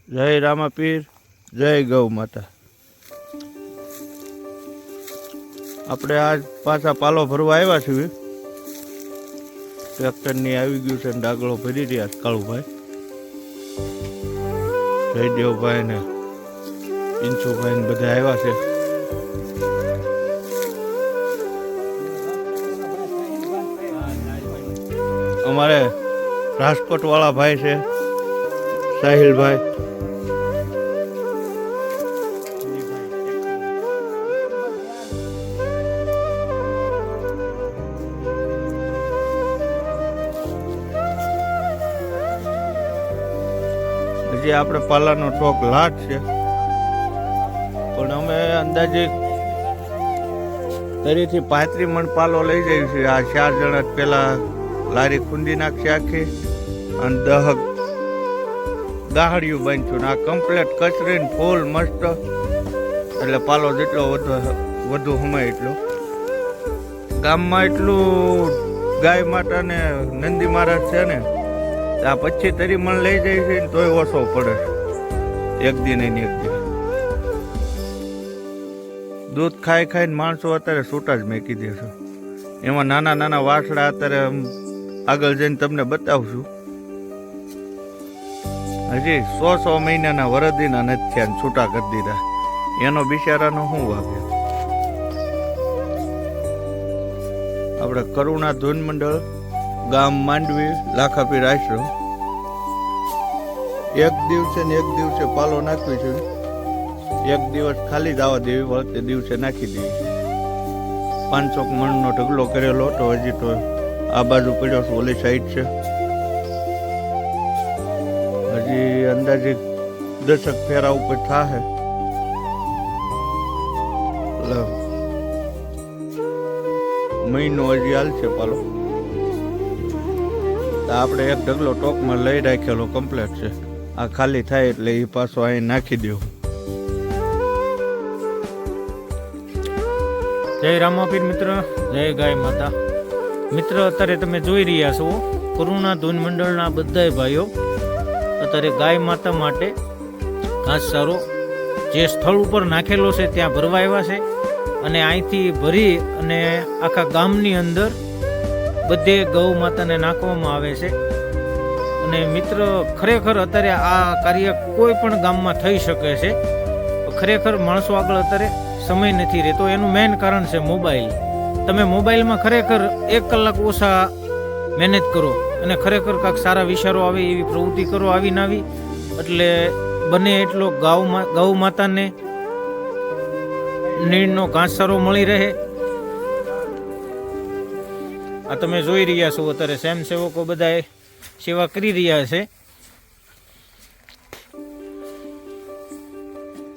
જય રામાપીર, જય ગૌ માતા. આપણે આજ પાછા પાલો ભરવા આવ્યા છીએ. ટ્રેક્ટરની આવી ગયું છે, ડાગલો ભરી રહ્યા છે કાળુભાઈ, જયદેવભાઈ ને પિંચુભાઈ ને બધા આવ્યા છે. અમારે રાજકોટ વાળા ભાઈ છે સાહિલભાઈ. હજી આપણે પાલાનો ટોક લાટ છે, પણ અમે અંદાજે 30 થી 35 મણ પાલો લઈ જઈએ છીએ. આ 4 જણા પેલા લારી ખૂંદી નાખશે આખી, અને 10 ગાહડિયું બાંધશું ને આ કમ્પ્લેટ કચરીને ફૂલ મસ્ત. એટલે પાલો જેટલો વધુ હમાય એટલો. ગામમાં એટલું ગાય માતા ને નંદી મહારાજ છે ને, આ 25-30 મણ લઈ જાય છે ને તોય ઓછો પડે. એક દિન એની એક દિન દૂધ ખાઈ ખાઈને માણસો અત્યારે છૂટા જ મેકી દે છે. એમાં નાના નાના વાસડા અત્યારે આગળ જઈને તમને બતાવશું. હજી 100 મહિનાના વરદીના નથી થયા, છૂટા કરી દીધા. એનો બિચારાનો શું વાગે. આપણે કરુણા ધૂન મંડળ, ગામ માંડવી, લાખાપીર આશ્રમ. એક દિવસે ને એક દિવસે પાલો નાખવી છે. એક દિવસ ખાલી જવા દેવી, વળતે દિવસે નાખી દેવી. 500 મણનો ઢગલો કરેલો હતો, હજી તો આ બાજુ પડ્યો છે, ઓલી સાઈડ છે. હજી અંદાજે 10 ફેરા ઉપર થાય. મહિનો હજી હાલશે પાલો. આપણે એક ઢગલો ટોકમાં લઈ રાખેલો કમ્પ્લેટ છે. આ ખાલી થાય એટલે એ પાછો અહીં નાખી દેવું. જય રામાપીર મિત્ર, જય ગાય માતા મિત્ર. અત્યારે તમે જોઈ રહ્યા છો કરુણા ધૂન મંડળના બધા ભાઈઓ અત્યારે ગાય માતા માટે ઘાસચારો જે સ્થળ ઉપર નાખેલો છે ત્યાં ભરવા આવ્યા છે. અને અહીંથી ભરી અને આખા ગામની અંદર બધે ગૌ માતાને નાખવામાં આવે છે. અને મિત્ર ખરેખર અત્યારે આ કાર્ય કોઈ પણ ગામમાં થઈ શકે છે. ખરેખર માણસો આગળ અત્યારે સમય નથી રહેતો. એનું મેઇન કારણ છે મોબાઈલ. તમે મોબાઈલમાં ખરેખર 1 કલાક ઓછા મહેનત કરો અને ખરેખર કાંઈક સારા વિચારો આવે એવી પ્રવૃત્તિ કરો આવીને આવી, એટલે બને એટલો ગૌ માતાને નીણનો ઘાસચારો મળી રહે. આ તમે જોઈ રહ્યા છો અત્યારે સ્વયંસેવકો બધા સેવા કરી રહ્યા છે.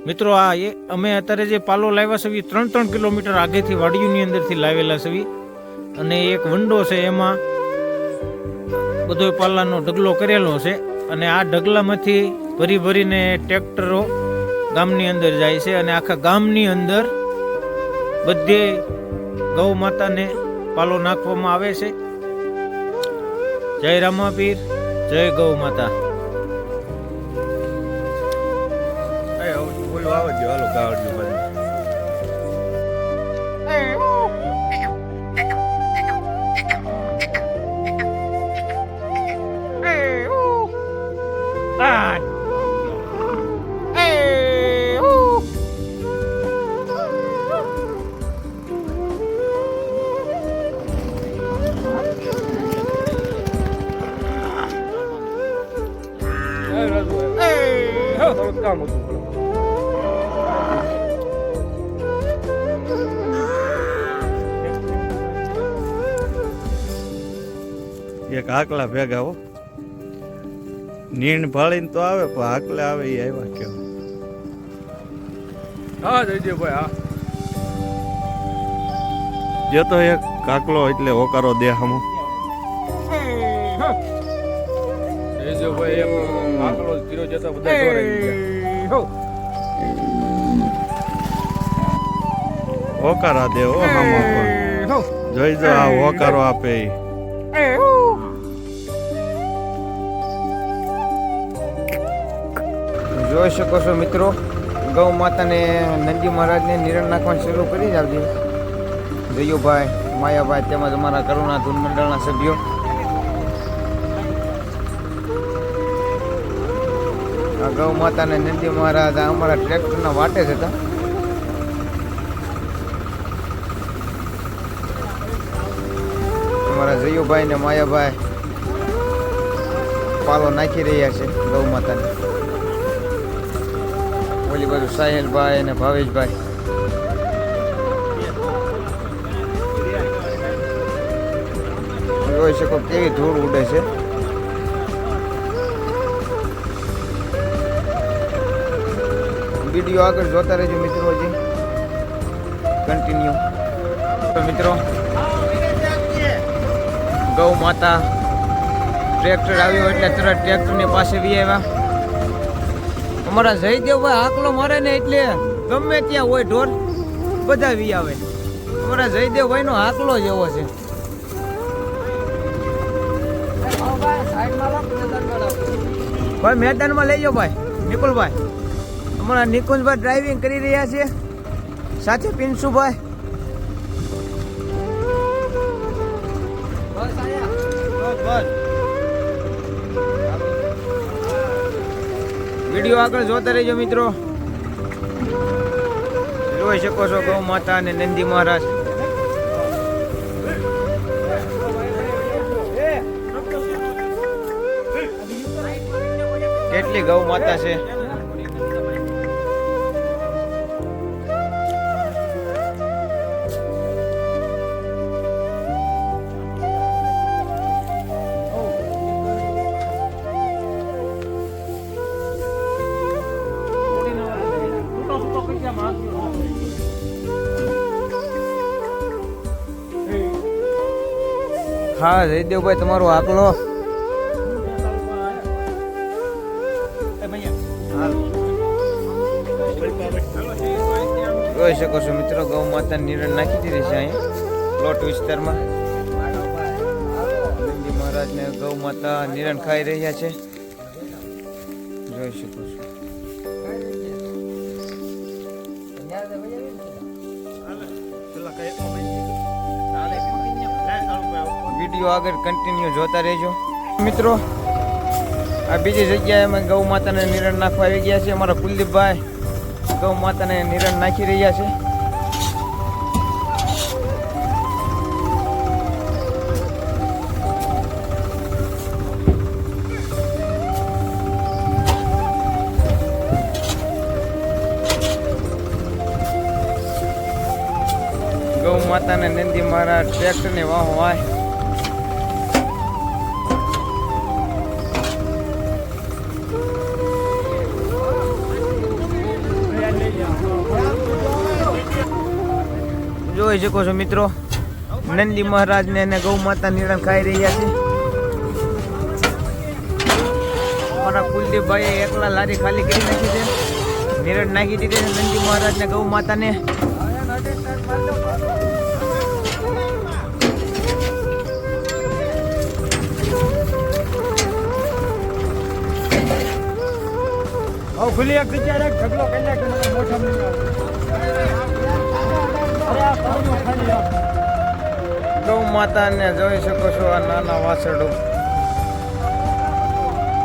મિત્રો આ અમે અત્યારે જે પાલો લાવ્યા છે 3 કિલોમીટર આગેથી વાડીઓની અંદરથી લાવેલા છે. અને એક વંડો છે એમાં બધો પાલાનો ઢગલો કરેલો છે. અને આ ઢગલામાંથી ભરી ભરીને ટ્રેક્ટરો ગામની અંદર જાય છે. અને આખા ગામની અંદર બધે ગૌ માતાને પાલો નાખવામાં આવે છે. જય રામાપીર, જય ગૌ માતા. આવે છે હાલો ગાવડજો બાજુ. કામ હતું એક આકલા ભેગા હો. નીણ ભાળીને તો આવે, પણ આકલે આવે એ આવ્યા કેવું. હા જયદેવભાઈ, હા જે તો એક કાકલો એટલે હોકારો દે હમો. જયદેવભાઈ એક કાકલો કીરો જતા બધા હોકારા દે હો હમો. જોઈ જો આ હોકારો આપે. જોઈ શકો છો મિત્રો, ગૌ માતાને નંદી મહારાજને નિરણ નાખવાનું શરૂ કરી જ આવજે. જયુભાઈ, માયાભાઈ તેમજ અમારા કરુણા ધૂન મંડળના સભ્યો. આ ગૌ માતાને નંદી મહારાજ અમારા ટ્રેક્ટરના વાટે જ હતા. અમારા જયુભાઈ ને માયાભાઈ પાલો નાખી રહ્યા છે ગૌ માતાને. ઓલી બાજુ સાહેલભાઈ અને ભાવેશભાઈ. જોઈ શકો કેવી ધૂળ ઉડે છે. વિડીયો આગળ જોતા રહેજો મિત્રો, હજી કન્ટિન્યુ. મિત્રો, ગૌ માતા ટ્રેક્ટર આવ્યો એટલે તરત ટ્રેક્ટરની પાસે વી આવ્યા. અમારા જયદેવભાઈ આકલો મારે ને એટલે ગમે ત્યાં હોય ઢોર બધા વી આવે. અમારા જયદેવભાઈનો આકલો જ એવો છે. ભાઈ મેદાનમાં લઈ જાઓ ભાઈ. નિકુલભાઈ, અમારા નિકુંજભાઈ ડ્રાઇવિંગ કરી રહ્યા છે, સાથે પિન્સુભાઈ. વિડીયો આગળ જોતા રહેજો મિત્રો. જોઈ શકો છો ગૌ માતા અને નંદી મહારાજ. કેટલી ગૌ માતા છે. હા જયદેવભાઈ, તમારો આકલો. જોઈ શકો છો મિત્રો, ગૌ માતા નિરણ નાખી દીધી છે અહીંયા પ્લોટ વિસ્તારમાં. નંદી મહારાજને ગૌ માતા નિરણ ખાઈ રહ્યા છે. જોઈ શકો છો. વિડીયો આગળ કન્ટિન્યુ જોતા રહેજો મિત્રો. આ બીજી જગ્યાએ અમે ગૌ માતાને નિરણ નાખવા આવી ગયા છે. અમારા કુલદીપભાઈ ગૌ માતાને નિરણ નાખી રહ્યા છે. ગૌ માતાને નંદી મહારાજ ટ્રેક્ટરને વાહો વાય. જોઈ શકો છો મિત્રો, નંદી મહારાજ ને ગૌ માતા નિરણ ખાઈ રહ્યા છે. અમારા કુલદીપભાઈ એકલા લારી ખાલી કરી નાખી છે. નિરણ નાખી દીધી છે નંદી મહારાજ ને ગૌ માતા ને. ખુલ્લી એક જગ્યા રે ઢગલો કરી નાખે મોટા ગૌ માતાને જોઈ શકો છો. આ નાના વાસરડો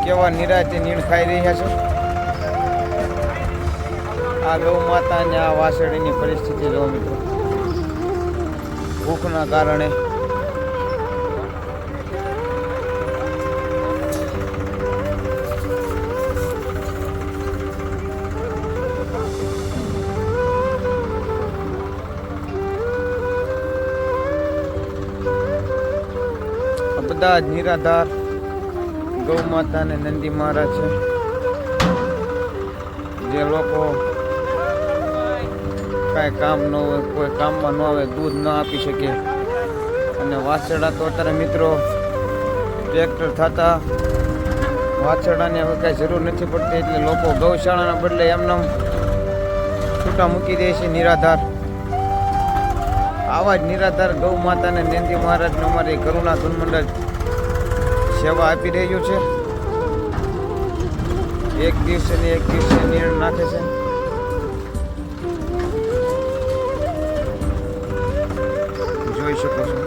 કેવા નિરાતે નીણ ખાઈ રહ્યા છે. આ ગૌ માતાને આ વાસળીની પરિસ્થિતિ જો મિત્રો, ભૂખના કારણે. બધા જ નિરાધાર ગૌ માતા અને નંદી મહારાજ છે. જે લોકો કાંઈ કામ ન હોય, કોઈ કામમાં ન આવે, દૂધ ન આપી શકે, અને વાછરડા તો અત્યારે મિત્રો ટ્રેક્ટર થતા વાછરડાને હવે કાંઈ જરૂર નથી પડતી, એટલે લોકો ગૌશાળાના બદલે એમને છૂટા મૂકી દે છે નિરાધાર. આવા જ નિરાધાર ગૌ માતાને નંદી મહારાજને અમારી કરુણા ધૂન મંડળ સેવા આપી રહ્યું છે. એક દિવસે ને એક દિવસે નીણ નાખે છે. જોઈ શકો છો.